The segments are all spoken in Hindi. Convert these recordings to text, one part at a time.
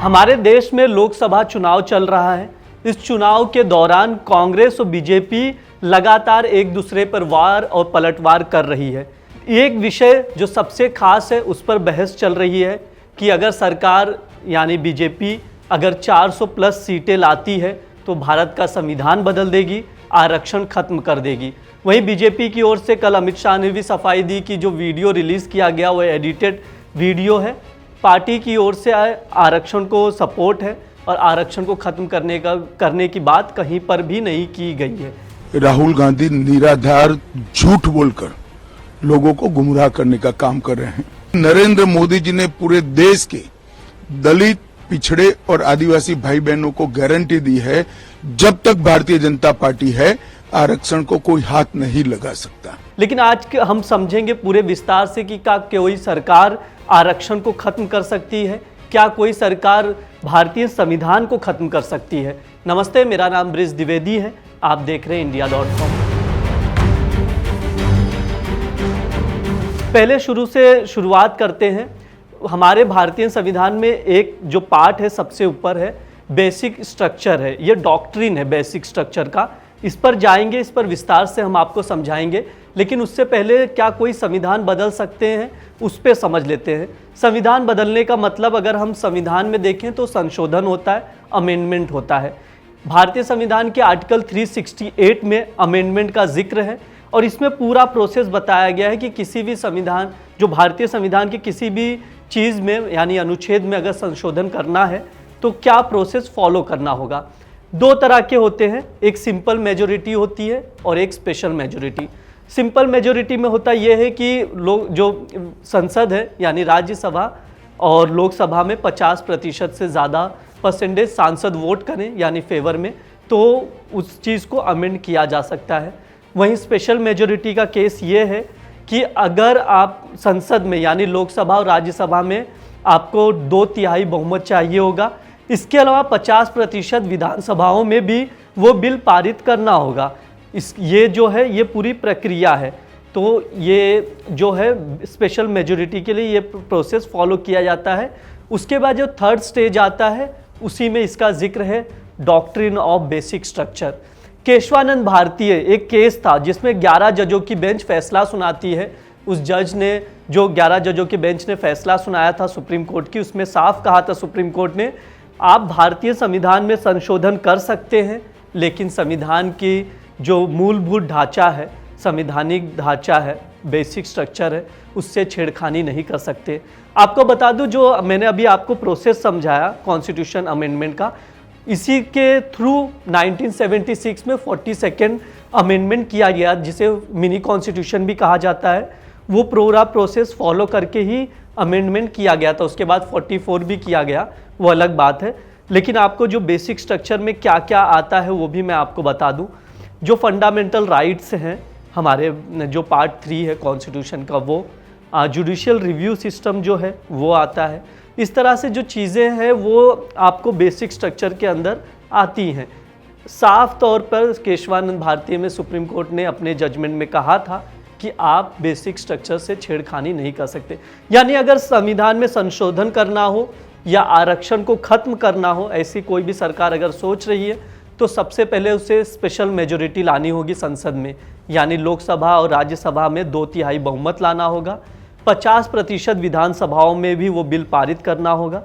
हमारे देश में लोकसभा चुनाव चल रहा है। इस चुनाव के दौरान कांग्रेस और बीजेपी लगातार एक दूसरे पर वार और पलटवार कर रही है। एक विषय जो सबसे खास है उस पर बहस चल रही है कि अगर सरकार यानी बीजेपी अगर 400 प्लस सीटें लाती है तो भारत का संविधान बदल देगी, आरक्षण खत्म कर देगी। वहीं बीजेपी की ओर से कल अमित शाह ने भी सफाई दी कि जो वीडियो रिलीज़ किया गया वो एडिटेड वीडियो है। पार्टी की ओर से आरक्षण को सपोर्ट है और आरक्षण को खत्म करने की बात कहीं पर भी नहीं की गई है। राहुल गांधी निराधार झूठ बोलकर लोगों को गुमराह करने का काम कर रहे हैं। नरेंद्र मोदी जी ने पूरे देश के दलित, पिछड़े और आदिवासी भाई बहनों को गारंटी दी है, जब तक भारतीय जनता पार्टी है आरक्षण को कोई हाथ नहीं लगा सकता। लेकिन आज हम समझेंगे पूरे विस्तार से कि क्या कोई सरकार आरक्षण को खत्म कर सकती है, क्या कोई सरकार भारतीय संविधान को खत्म कर सकती है। नमस्ते, मेरा नाम ब्रिज द्विवेदी है, आप देख रहे हैं India.com। पहले शुरुआत करते हैं। हमारे भारतीय संविधान में एक जो पार्ट है सबसे ऊपर है बेसिक स्ट्रक्चर है, ये डॉक्ट्रिन है बेसिक स्ट्रक्चर का। इस पर जाएंगे, इस पर विस्तार से हम आपको समझाएंगे। लेकिन उससे पहले क्या कोई संविधान बदल सकते हैं उस पर समझ लेते हैं। संविधान बदलने का मतलब अगर हम संविधान में देखें तो संशोधन होता है, अमेंडमेंट होता है। भारतीय संविधान के आर्टिकल 368 में अमेंडमेंट का जिक्र है और इसमें पूरा प्रोसेस बताया गया है कि किसी भी संविधान, जो भारतीय संविधान के किसी भी चीज़ में यानी अनुच्छेद में अगर संशोधन करना है तो क्या प्रोसेस फॉलो करना होगा। दो तरह के होते हैं, एक सिंपल मेजोरिटी होती है और एक स्पेशल मेजोरिटी। सिंपल मेजोरिटी में होता यह है कि लोग जो संसद है यानी राज्यसभा और लोकसभा में 50% से ज़्यादा परसेंटेज सांसद वोट करें यानी फेवर में, तो उस चीज़ को अमेंड किया जा सकता है। वहीं स्पेशल मेजोरिटी का केस ये है कि अगर आप संसद में यानी लोकसभा और राज्यसभा में आपको 2/3 बहुमत चाहिए होगा, इसके अलावा 50% विधानसभाओं में भी वो बिल पारित करना होगा। ये जो है ये पूरी प्रक्रिया है। तो ये जो है स्पेशल मेजोरिटी के लिए ये प्रोसेस फॉलो किया जाता है। उसके बाद जो थर्ड स्टेज आता है उसी में इसका जिक्र है doctrine of basic structure. Kesavananda Bharati एक केस था जिसमें 11 जजों की बेंच फैसला सुनाती है। उस जज ने जो 11 जजों की बेंच ने फैसला सुनाया था सुप्रीम कोर्ट की, उसमें साफ कहा था सुप्रीम कोर्ट ने, आप भारतीय संविधान में संशोधन कर सकते हैं लेकिन संविधान की जो मूलभूत ढांचा है, संवैधानिक ढांचा है, बेसिक स्ट्रक्चर है, उससे छेड़खानी नहीं कर सकते। आपको बता दूं जो मैंने अभी आपको प्रोसेस समझाया कॉन्स्टिट्यूशन अमेंडमेंट का, इसी के थ्रू 1976 में 42nd अमेंडमेंट किया गया जिसे मिनी कॉन्स्टिट्यूशन भी कहा जाता है। वो पूरा प्रोसेस फॉलो करके ही अमेंडमेंट किया गया था। उसके बाद 44 भी किया गया, वो अलग बात है। लेकिन आपको जो बेसिक स्ट्रक्चर में क्या क्या आता है वो भी मैं आपको बता दूं। जो फंडामेंटल राइट्स हैं हमारे, जो पार्ट 3 है कॉन्स्टिट्यूशन का, वो जुडिशियल रिव्यू सिस्टम जो है वो आता है। इस तरह से जो चीज़ें हैं वो आपको बेसिक स्ट्रक्चर के अंदर आती हैं। साफ तौर पर केशवानंद भारती में सुप्रीम कोर्ट ने अपने जजमेंट में कहा था कि आप बेसिक स्ट्रक्चर से छेड़खानी नहीं कर सकते। यानी अगर संविधान में संशोधन करना हो या आरक्षण को खत्म करना हो, ऐसी कोई भी सरकार अगर सोच रही है तो सबसे पहले उसे स्पेशल मेजोरिटी लानी होगी संसद में, यानी लोकसभा और राज्यसभा में 2/3 बहुमत लाना होगा। 50% विधानसभाओं में भी वो बिल पारित करना होगा।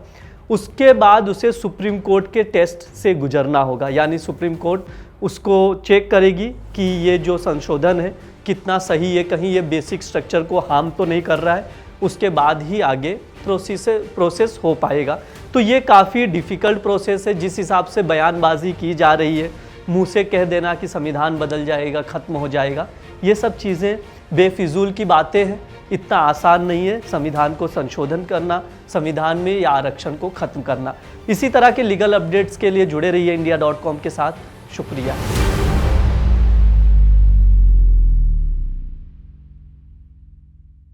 उसके बाद उसे सुप्रीम कोर्ट के टेस्ट से गुजरना होगा, यानी सुप्रीम कोर्ट उसको चेक करेगी कि ये जो संशोधन है कितना सही है, कहीं ये बेसिक स्ट्रक्चर को हार्म तो नहीं कर रहा है। उसके बाद ही आगे प्रोसेस हो पाएगा। तो ये काफ़ी डिफ़िकल्ट प्रोसेस है। जिस हिसाब से बयानबाजी की जा रही है, मुंह से कह देना कि संविधान बदल जाएगा, ख़त्म हो जाएगा, ये सब चीज़ें बेफिजूल की बातें हैं। इतना आसान नहीं है संविधान को संशोधन करना, संविधान में या आरक्षण को ख़त्म करना। इसी तरह के लीगल अपडेट्स के लिए जुड़े रहिए India.com के साथ। शुक्रिया।